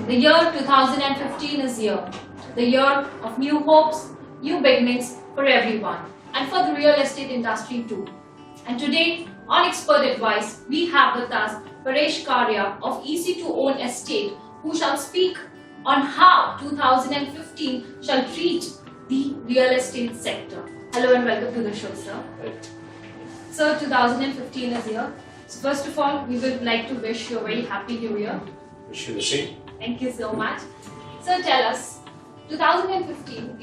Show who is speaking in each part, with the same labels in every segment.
Speaker 1: The year 2015 is here. The year of new hopes, new beginnings for everyone and for the real estate industry too. And today, on Expert Advice, we have with us Paresh Karia of Easy to Own Estate, who shall speak on how 2015 shall treat the real estate sector. Hello and welcome to the show, sir. So 2015 is here. So first of all, we would like to wish you a very happy new year.
Speaker 2: Wish you the same.
Speaker 1: Thank you so much. So tell us, 2015,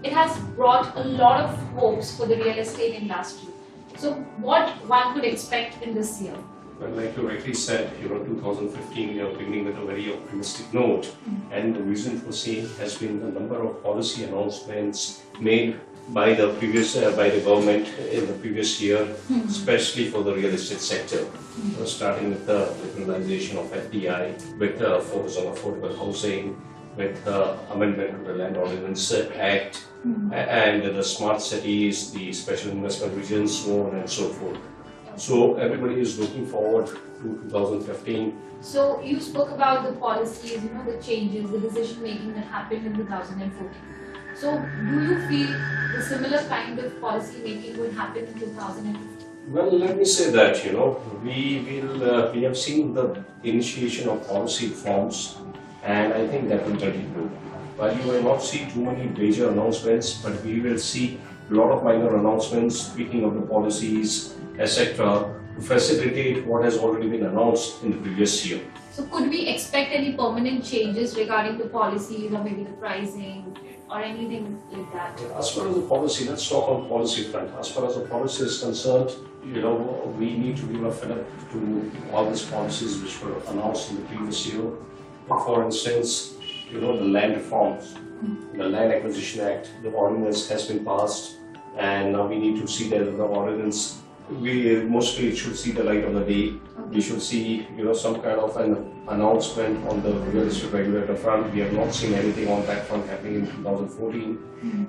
Speaker 1: it has brought a lot of hopes for the real estate industry. So what one could expect in this year?
Speaker 2: Well, like you rightly said, 2015 we are beginning with a very optimistic note, and the reason for same has been the number of policy announcements made by the government in the previous year, especially for the real estate sector. Starting with the liberalization of FDI, with focus on affordable housing, with amendment to the Land Ordinance Act, and the smart cities, the special investment regions, so on and so forth. So everybody is looking forward to 2015.
Speaker 1: So you spoke about the policies, the changes, the decision making that happened in 2014. So do you feel the similar kind of policy making will happen in 2015?
Speaker 2: Well, let me say that, we have seen the initiation of policy reforms, and I think that will continue. While you will not see too many major announcements, but we will see a lot of minor announcements, speaking of the policies, etc., to facilitate what has already been announced in the previous year.
Speaker 1: So could we expect any permanent changes regarding the policies or maybe the pricing or anything like that?
Speaker 2: As far as the policy, let's talk on policy front. As far as the policy is concerned, we need to give a fillip to all these policies which were announced in the previous year. For instance, the land reforms, the Land Acquisition Act, the ordinance has been passed, and now we need to see that the ordinance, it should see the light of the day. We should see, some kind of an announcement on the real estate regulator front. We have not seen anything on that front happening in 2014.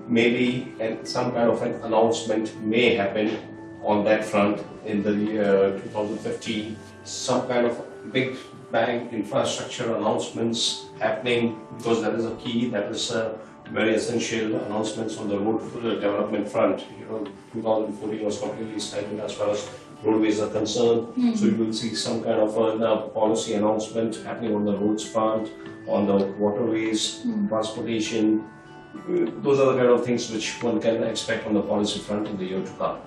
Speaker 2: Maybe some kind of an announcement may happen on that front in the year 2015. Some kind of big bang infrastructure announcements happening, because that is a key, that is very essential. Announcements on the road development front. 2014 was completely stagnant as far as roadways are concerned. So you will see some kind of a policy announcement happening on the roads front, on the waterways, transportation. Those are the kind of things which one can expect on the policy front in the year to come.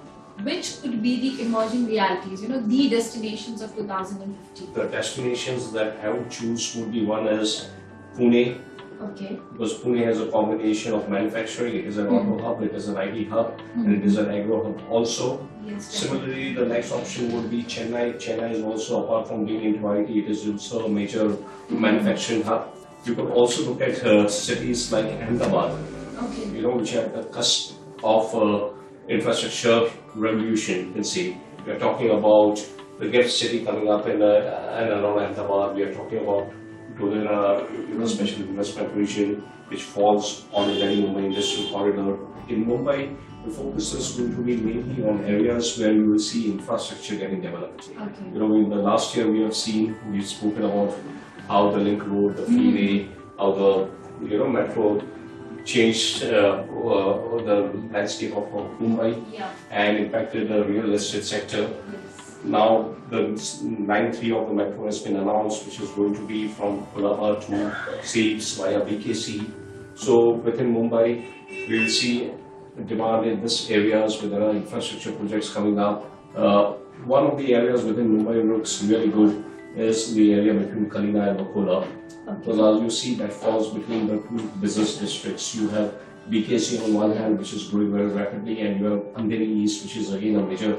Speaker 1: Which could be the emerging realities, the destinations of 2015?
Speaker 2: The destinations that I would choose would be, one is Pune.
Speaker 1: Okay.
Speaker 2: Because Pune has a combination of manufacturing, it is an auto hub, it is an IT hub, and it is an agro hub also.
Speaker 1: Yes,
Speaker 2: similarly, the next option would be Chennai. Chennai is also, apart from being into IT, it is also a major manufacturing hub. You could also look at cities like Ahmedabad, which are at the cusp of infrastructure revolution. You can see, we are talking about the gift city coming up in and around Ahmedabad. We are talking about special investment region which falls on the Delhi-Mumbai industrial corridor. In Mumbai, the focus is going to be mainly on areas where you will see infrastructure getting developed. In the last year we've spoken about how the link road, the freeway, how the metro changed the landscape of Mumbai and impacted the real estate sector. Now the line 3 of the metro has been announced, which is going to be from Colaba to Seeds via BKC. So within Mumbai, we will see demand in these areas where there are infrastructure projects coming up. One of the areas within Mumbai looks really good is the area between Kalina and Vakola. Because as you see, that falls between the two business districts. You have BKC on one hand, which is growing very rapidly, and you have Andheri East, which is again a major,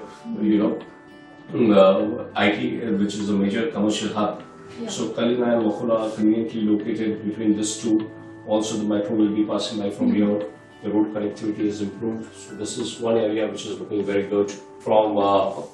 Speaker 2: IT, which is a major commercial hub. So Kalina and Vakola are conveniently located between these two. Also, the metro will be passing by from here. The road connectivity is improved. So this is one area which is looking very good. From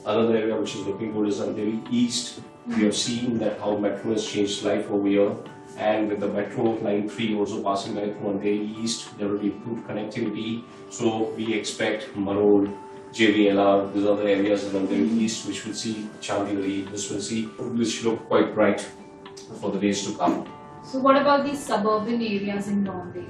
Speaker 2: another area which is looking good is Andheri East. We have seen that how metro has changed life over here. And with the metro line 3 also passing by through Andheri East, there will be improved connectivity. So we expect Marol, JVLR, these other areas in Andheri East, which will see Chandivali, which look quite bright for the days to come.
Speaker 1: So what about these suburban areas in Bombay?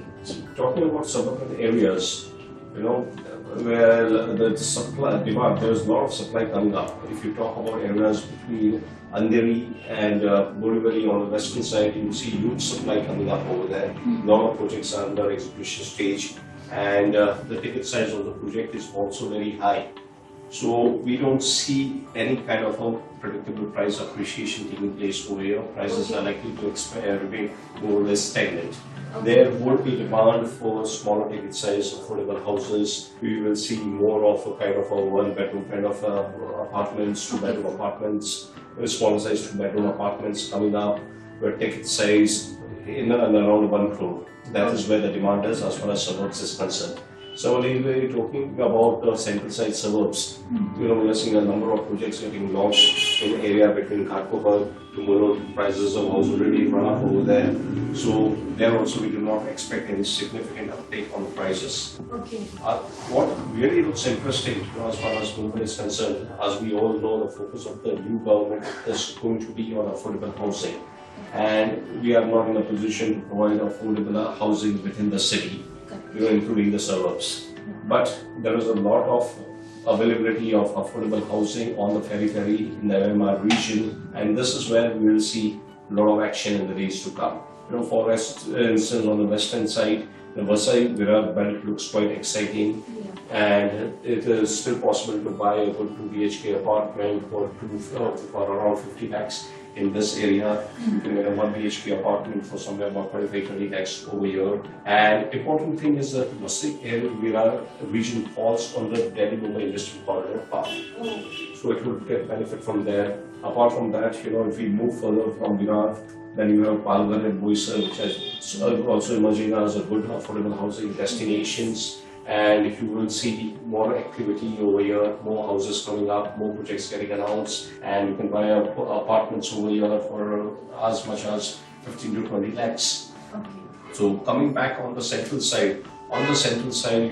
Speaker 2: Talking about suburban areas, where the supply demand, there's a lot of supply coming up. If you talk about areas between Andheri and Borivali on the western side, you see huge supply coming up over there. A lot of projects are under execution stage, and the ticket size of the project is also very high. So we don't see any kind of a predictable price appreciation taking place over here. Prices are likely to remain more or less stagnant. There would be demand for smaller ticket size affordable houses. We will see more of a kind of a one-bedroom kind of apartments, two-bedroom apartments, smaller size two-bedroom apartments coming up, where ticket size in and around 1 crore. That is where the demand is as far as suburbs is concerned. So when we're talking about central side suburbs, we are seeing a number of projects getting launched in area between Kharkov to Mulund. Prices have also already run up over there. So there also we do not expect any significant uptake on the prices. What really looks interesting as far as Mumbai is concerned, as we all know, the focus of the new government is going to be on affordable housing. And we are not in a position to provide affordable housing within the city, including the suburbs. But there is a lot of availability of affordable housing on the periphery in the MMR region, and this is where we will see a lot of action in the days to come. For instance, on the western side, the Vasai-Virar belt looks quite exciting, and it is still possible to buy a good 2 BHK apartment for around 50 lakhs. In this area, you can get a 1 BHK apartment for somewhere about 25-20 lakhs over here. And important thing is that Vasai-Virar region falls under Delhi-Mumbai Industrial Corridor path. So it will get benefit from there. Apart from that, if we move further from Virar, then you have Palghar and Boisar, which is also emerging as a good affordable housing destinations. And you will see more activity over here, more houses coming up, more projects getting announced, and you can buy apartments over here for as much as 15 to 20 lakhs. So coming back on the central side,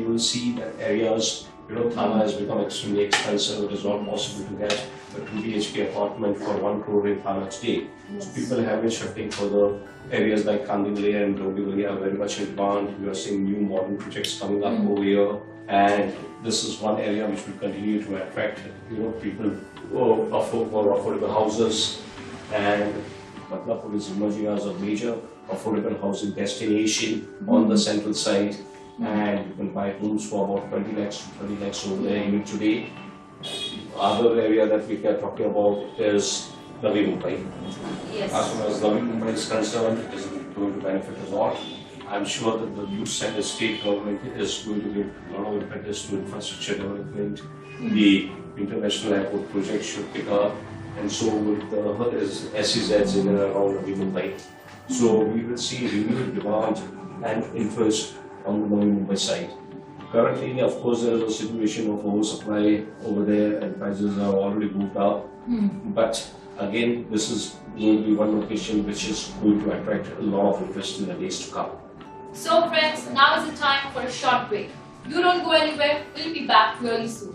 Speaker 2: you will see that areas, Thana has become extremely expensive. It is not possible to get a 2 BHK apartment for 1 crore in Thana today. So people have been shifting for the areas like Kandivali and Dombivali are very much in demand. We are seeing new modern projects coming up over here, and this is one area which will continue to attract people for affordable houses. And Badlapur is emerging as a major affordable housing destination on the central side, and you can buy homes for about 20 lakhs to 30 lakhs over there even today. Other area that we are talking about is Navi Mumbai. As far as Navi Mumbai is concerned, it is going to benefit a lot. I'm sure that the new state government is going to give a lot of impetus to infrastructure development. The international airport project should pick up, and so with the SEZs in and around Navi Mumbai. So we will see renewed demand and interest on the Navi Mumbai side. Currently, of course, there is a situation of oversupply over there, and prices are already moved up. But again, this is going to be one location which is going to attract a lot of interest in the days to come.
Speaker 1: So friends, now is the time for a short break. You don't go anywhere, we'll be back really soon.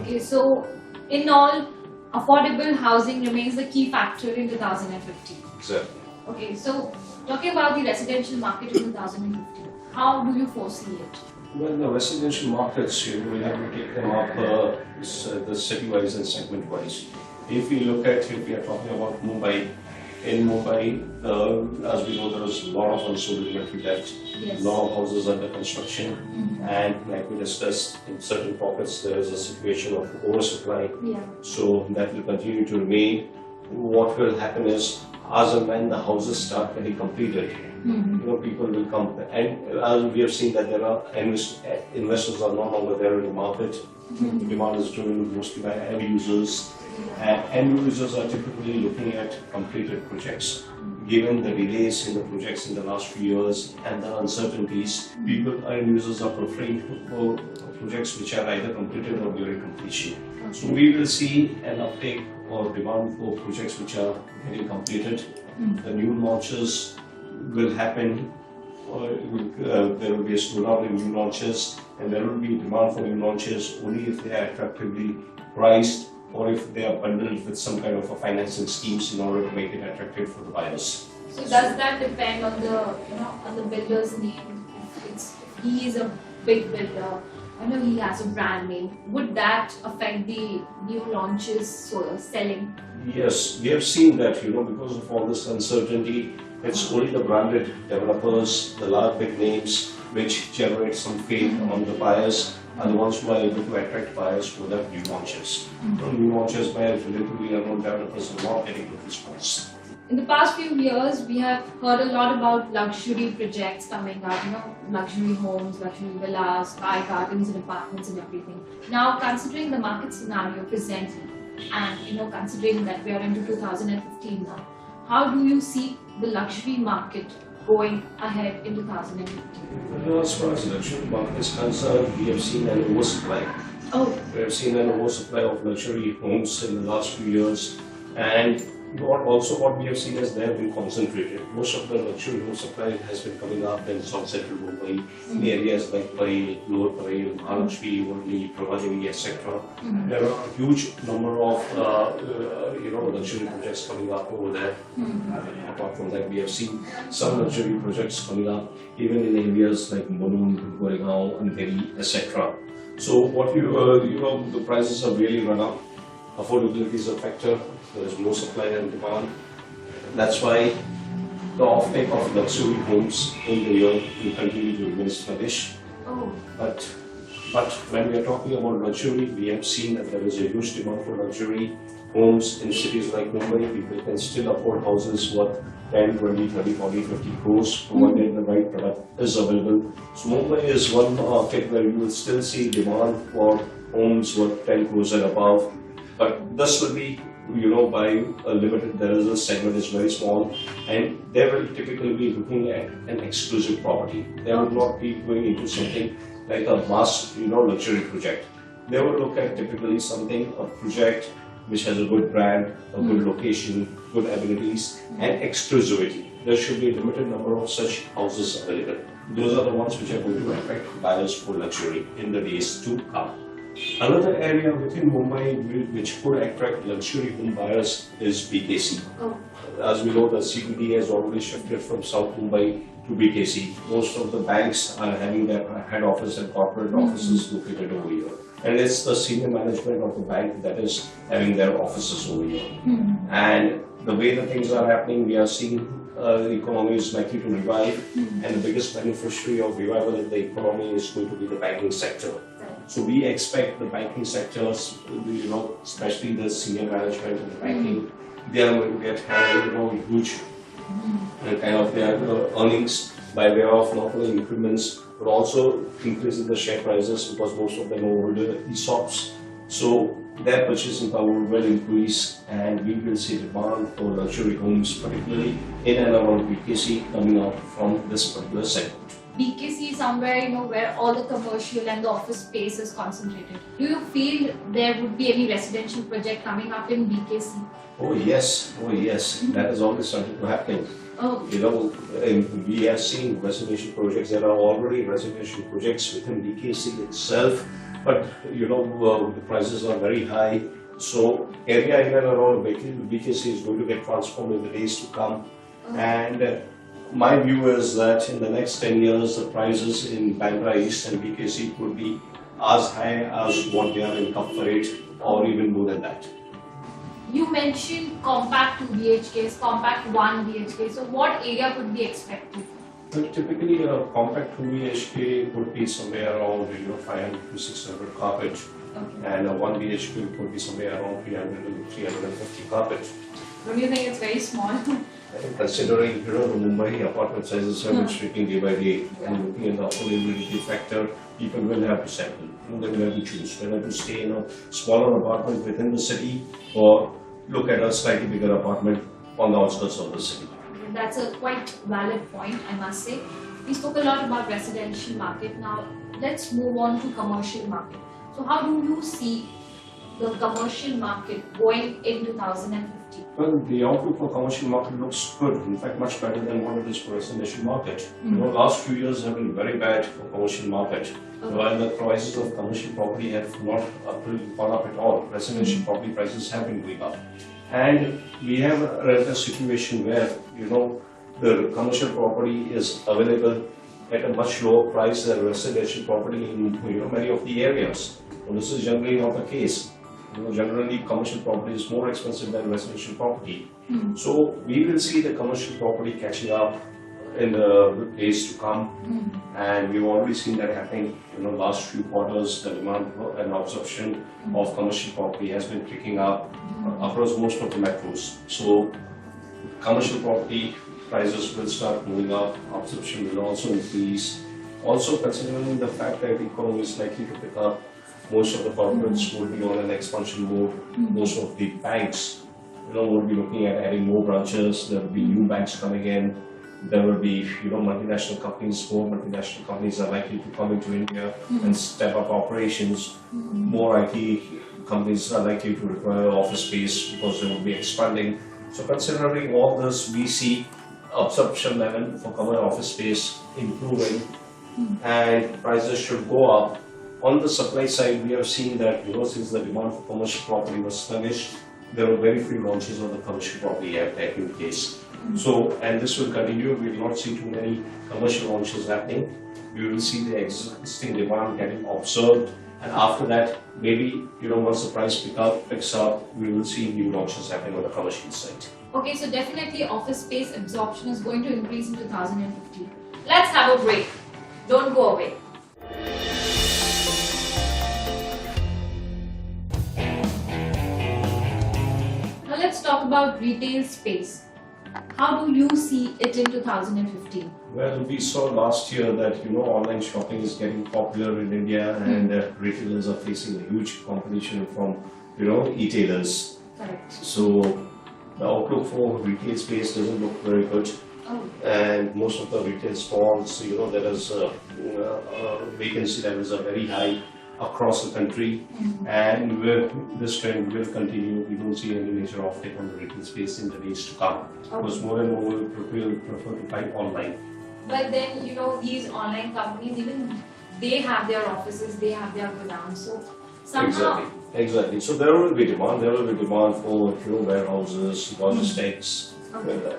Speaker 1: Okay, so in all, affordable housing remains the key factor in 2015.
Speaker 2: Exactly.
Speaker 1: Okay, so talking about the residential market in 2015, how do you foresee it?
Speaker 2: Well, the residential markets, we have to take them up the city-wise and segment-wise. If we are talking about Mumbai, in Mumbai, as we know, there is a lot of unsold inventory left, a lot of houses under construction, and like we discussed, in certain pockets there is a situation of oversupply. So that will continue to remain. What will happen is, as and when the houses start getting completed, people will come, and as we have seen that there are investors are no longer there in the market. The demand is driven mostly by end users, and end users are typically looking at completed projects. Given the delays in the projects in the last few years and the uncertainties, end users are preferring projects which are either completed or nearing completion. So we will see an uptake or demand for projects which are getting completed. The new launches will happen there will be a slowdown in new launches, and there will be demand for new launches only if they are attractively priced or if they are bundled with some kind of a financing schemes in order to make it attractive for the buyers.
Speaker 1: So does that depend on the on the builder's name? If he is a big builder, I know he has a brand name. Would that affect the new launches selling?
Speaker 2: Yes, we have seen that, because of all this uncertainty, it's only the branded developers, the large big names, which generate some faith among the buyers, are the ones who are able to attract buyers for their new launches. New launches by relatively unknown developers are not getting good response.
Speaker 1: In the past few years, we have heard a lot about luxury projects coming up, luxury homes, luxury villas, sky gardens and apartments and everything. Now, considering the market scenario presently, and considering that we are into 2015 now, how do you see the luxury market going ahead in 2015?
Speaker 2: Well, as far as the luxury market is concerned, we have seen an oversupply. We have seen an oversupply of luxury homes in the last few years, and what we have seen is they have been concentrated. Most of the luxury home supply has been coming up in South Central Mumbai, in areas like Parel, Lower Parel, Mahalakshmi, Worli, Pravadini, etc. There are a huge number of luxury projects coming up over there. Apart from that, we have seen some luxury projects coming up even in areas like Mulund, Goregaon, Andheri, etc. So what the prices have really run up. Affordability is a factor. There is no supply and demand. That's why the offtake of luxury homes in the year will continue to remain sluggish. But when we are talking about luxury, we have seen that there is a huge demand for luxury homes in cities like Mumbai. People can still afford houses worth 10, 20, 30, 40, 50 crores provided the right product is available. So Mumbai is one market where you will still see demand for homes worth 10 crores and above. But this will be, by a limited, there is a segment is very small, and they will typically be looking at an exclusive property. They will not be going into something like a mass, luxury project. They will look at typically a project which has a good brand, a good location, good amenities, and exclusivity. There should be a limited number of such houses available. Those are the ones which are going to attract buyers for luxury in the days to come. Another area within Mumbai which could attract luxury home buyers is BKC. As we know, the CBD has already shifted from South Mumbai to BKC. Most of the banks are having their head office and corporate offices located over here. And it's the senior management of the bank that is having their offices over here. And the way the things are happening, we are seeing the economy is likely to revive, and the biggest beneficiary of revival in the economy is going to be the banking sector. So we expect the banking sectors, especially the senior management and the banking, they are going to get huge kind of their earnings by way of not only increments but also increasing the share prices, because most of them are older ESOPs. So their purchasing power will increase, and we will see demand for luxury homes, particularly in and around BKC, coming out from this particular segment.
Speaker 1: BKC is somewhere, where all the commercial and the office space is concentrated. Do you feel there would be any residential project coming up in BKC?
Speaker 2: Oh yes. That is always starting to happen. We have seen residential projects. There are already residential projects within BKC itself, but the prices are very high. So area in and around BKC is going to get transformed in the days to come. And my view is that in the next 10 years, the prices in Bandra East and BKC could be as high as what they are in Kapparate, or even more than that.
Speaker 1: You mentioned compact 2 BHKs, compact 1 BHK. So what area could be expected?
Speaker 2: Well, typically, a compact 2 BHK would be somewhere around 500 to 600 carpet, and a 1 BHK would be somewhere around 300 to 350 carpet.
Speaker 1: Don't you think it's very small?
Speaker 2: Considering the Mumbai apartment sizes are shrinking day by day, and looking at the affordability factor, people will have to settle. They will have to choose whether to stay in a smaller apartment within the city or look at a slightly bigger apartment on the outskirts of the city.
Speaker 1: That's a quite valid point, I must say. We spoke a lot about residential market. Now let's move on to commercial market. So how do you see the commercial market going in 2015? 2050?
Speaker 2: Well, the outlook for commercial market looks good. In fact, much better than what it is for residential market. You know, last few years have been very bad for commercial market. While the prices of commercial property have not really gone up at all, residential property prices have been going up. And we have a situation where, you know, the commercial property is available at a much lower price than residential property in, you know, many of the areas. So this is generally not the case. You know, generally commercial property is more expensive than residential property. So we will see the commercial property catching up in the days to come, and we've already seen that happening. You know, last few quarters, the demand and absorption of commercial property has been picking up across most of the metros. So commercial property prices will start moving up, absorption will also increase. Also considering the fact that the economy is likely to pick up, most of the corporates will be on an expansion mode. Most of the banks, you know, will be looking at adding more branches. There will be new banks coming in. There will be, you know, multinational companies. More multinational companies are likely to come into India and step up operations. More IT companies are likely to require office space because they will be expanding. So considering all this, we see absorption level for commercial office space improving, and prices should go up. On the supply side, we have seen that, you know, since the demand for commercial property was sluggish, there were very few launches on the commercial property at taking place. So, and this will continue. We will not see too many commercial launches happening. We will see the existing demand getting observed, and after that, maybe, you know, once the price picks up, we will see new launches happening on the commercial side.
Speaker 1: Okay, so definitely office space absorption is going to increase in 2050. Let's have a break. Don't go away. Now let's talk about retail space. How do you see it in 2015?
Speaker 2: Well, we saw last year that, you know, online shopping is getting popular in India, and retailers are facing a huge competition from, you know, e-tailers.
Speaker 1: Correct.
Speaker 2: So the outlook for retail space doesn't look very good. And most of the retail stores, you know, there is vacancy levels are very high across the country, and this trend will continue. We don't see any major offtake on the retail space in the days to come, because more and more will prefer to buy online.
Speaker 1: But then, you know, these online companies, even they have their offices, they have their godowns, so somehow...
Speaker 2: Exactly. So there will be demand. There will be demand for, you know, warehouses, logistics,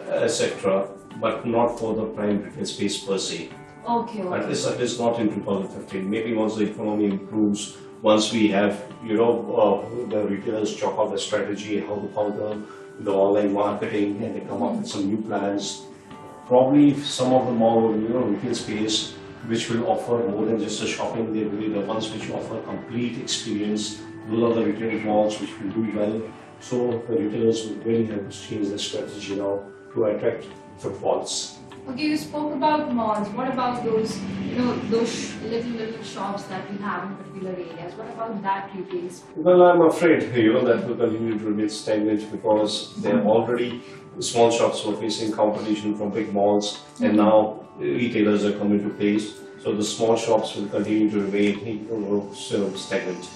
Speaker 2: etc., but not for the prime retail space per se.
Speaker 1: Okay.
Speaker 2: At least not in 2015. Maybe once the economy improves, once we have, you know, the retailers chalk out the strategy, how to counter the online marketing, and they come up with some new plans. Probably some of the more, you know, retail space which will offer more than just a shopping. They will be the ones which offer complete experience. Those are the retail malls which will do well. So the retailers will really have to change their strategy now to attract footfalls.
Speaker 1: Okay, you spoke about malls. What about those, you know, those little shops that we have in particular areas? What about that retail space?
Speaker 2: Well, I'm afraid, you know, that will continue to remain stagnant, because they are already, small shops were facing competition from big malls, and now retailers are coming to place. So the small shops will continue to remain, you know, stagnant.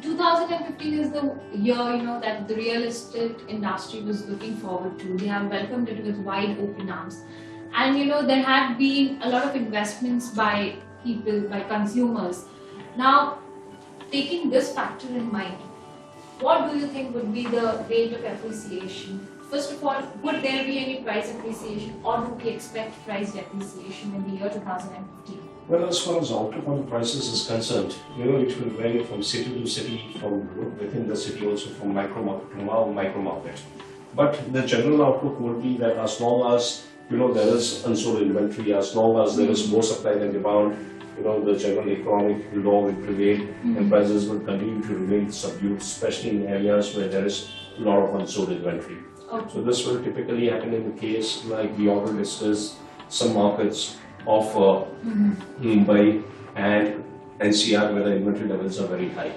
Speaker 1: 2015 is the year, you know, that the real estate industry was looking forward to. They have welcomed it with wide open arms. And, you know, there have been a lot of investments by people, by consumers. Now, taking this factor in mind, what do you think would be the rate of appreciation? First of all, would there be any price appreciation, or do we expect price depreciation in the year 2015?
Speaker 2: Well, as far as outlook on prices is concerned, you know, it will vary from city to city, from within the city, also from micro market to micro market. But the general outlook would be that as long as, you know, there is unsold inventory, as long as there is more supply than demand, you know, the general economic law will prevail, and prices will continue to remain subdued, especially in areas where there is a lot of unsold inventory. So this will typically happen in the case, like we already discussed, some markets of Mumbai and NCR, where the inventory levels are very high.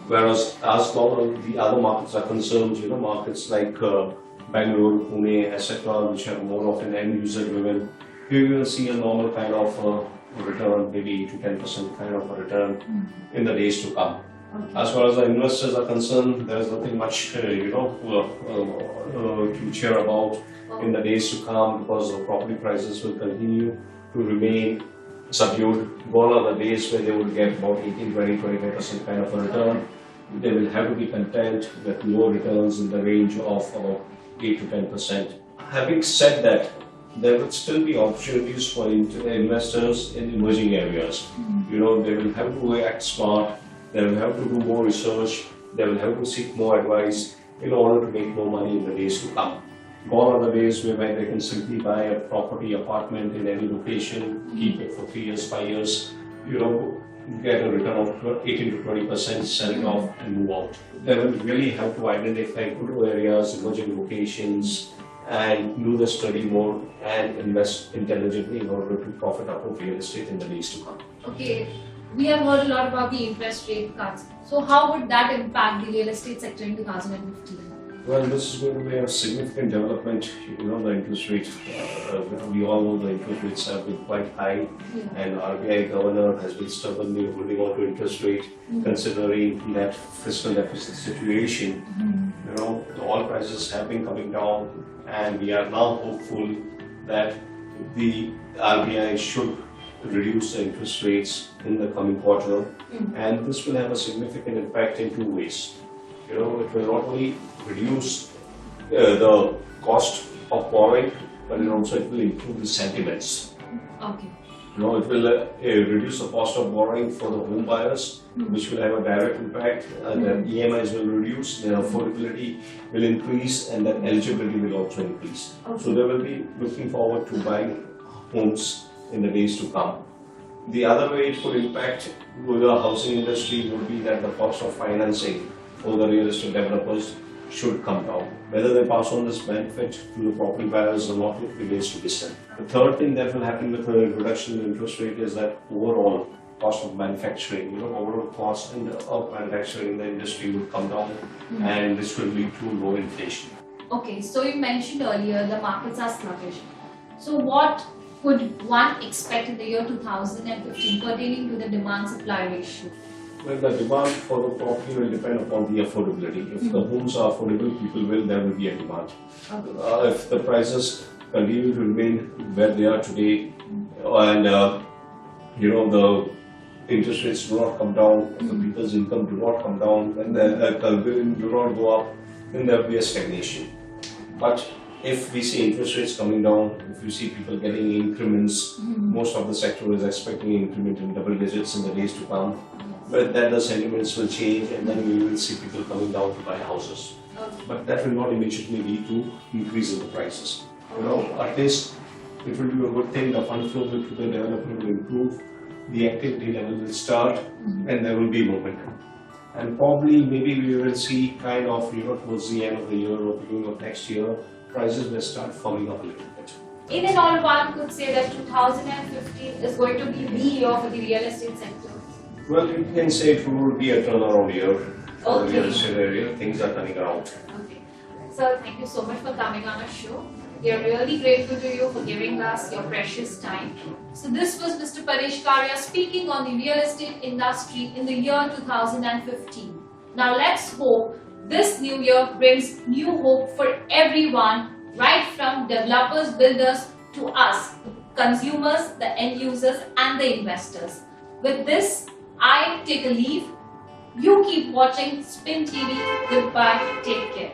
Speaker 2: Whereas as long as the other markets are concerned, you know, markets like Bangalore, Pune, etc., which are more of an end user driven, you will see a normal kind of return, maybe 8 to 10% kind of a return in the days to come.
Speaker 1: Okay.
Speaker 2: As far as the investors are concerned, there is nothing much, to cheer about in the days to come, because the property prices will continue to remain subdued. Gone are the days where they would get about 18, 20, 25% kind of a return. They will have to be content with low returns in the range of about 8 to 10%. Having said that, there will still be opportunities for investors in emerging areas. They will have to act smart, they will have to do more research, they will have to seek more advice in order to make more money in the days to come. Gone are the days whereby they can simply buy a property, apartment in any location, keep it for 3 years, 5 years, get a return of 18 to 20%, sell it off and move out. They will really have to identify good areas, emerging locations, and do the study more and invest intelligently in order to profit out of real estate in the days to come.
Speaker 1: Okay, we have heard a lot about the interest rate cuts. So how would that impact the real estate sector in 2015?
Speaker 2: Well, this is going to be a significant development. The interest rate, we all know the interest rates have been quite high, and RBI governor has been stubbornly holding on to interest rate, considering that fiscal deficit situation. The oil prices have been coming down, and we are now hopeful that the RBI should reduce the interest rates in the coming quarter, and this will have a significant impact in two ways. It will not only reduce the cost of borrowing, but it will improve the sentiments.
Speaker 1: Okay.
Speaker 2: It will reduce the cost of borrowing for the home buyers, which will have a direct impact. The EMIs will reduce, their affordability will increase, and then eligibility will also increase.
Speaker 1: Okay.
Speaker 2: So they will be looking forward to buying homes in the days to come. The other way it could impact the housing industry would be that the cost of financing for the real estate developers should come down. Whether they pass on this benefit to the property buyers or not remains to be said. The third thing that will happen with the reduction in interest rate is that overall cost of manufacturing, overall cost of manufacturing in the industry will come down, and this will lead to low inflation.
Speaker 1: Okay, so you mentioned earlier the markets are sluggish. So what could one expect in the year 2015 pertaining to the demand-supply ratio?
Speaker 2: Well, the demand for the property will depend upon the affordability. If the homes are affordable, there will be a demand.
Speaker 1: Okay.
Speaker 2: If the prices continue to remain where they are today, and the interest rates do not come down, if the people's income do not come down, and the billing do not go up, then there will be a stagnation. But if we see interest rates coming down, if you see people getting increments, most of the sector is expecting increment in double digits in the days to come. But then the sentiments will change, and then we will see people coming down to buy houses.
Speaker 1: Okay.
Speaker 2: But that will not immediately lead to increase in the prices. At least it will be a good thing. The fund flow to the developer will improve, the activity level will start, and there will be momentum. And probably maybe we will see kind of towards the end of the year or beginning of next year, prices will start firming up a little bit.
Speaker 1: In and all, one could say that 2015 is going to be the year for the real estate sector.
Speaker 2: Well, you can say it will be a turnaround year for the
Speaker 1: Okay.
Speaker 2: real estate area. Things are turning around.
Speaker 1: Okay. Sir, thank you so much for coming on our show. We are really grateful to you for giving us your precious time. So this was Mr. Paresh Karia speaking on the real estate industry in the year 2015. Now let's hope this new year brings new hope for everyone, right from developers, builders to us, consumers, the end users and the investors. With this, I take a leave. You keep watching Spin TV. Goodbye. Take care.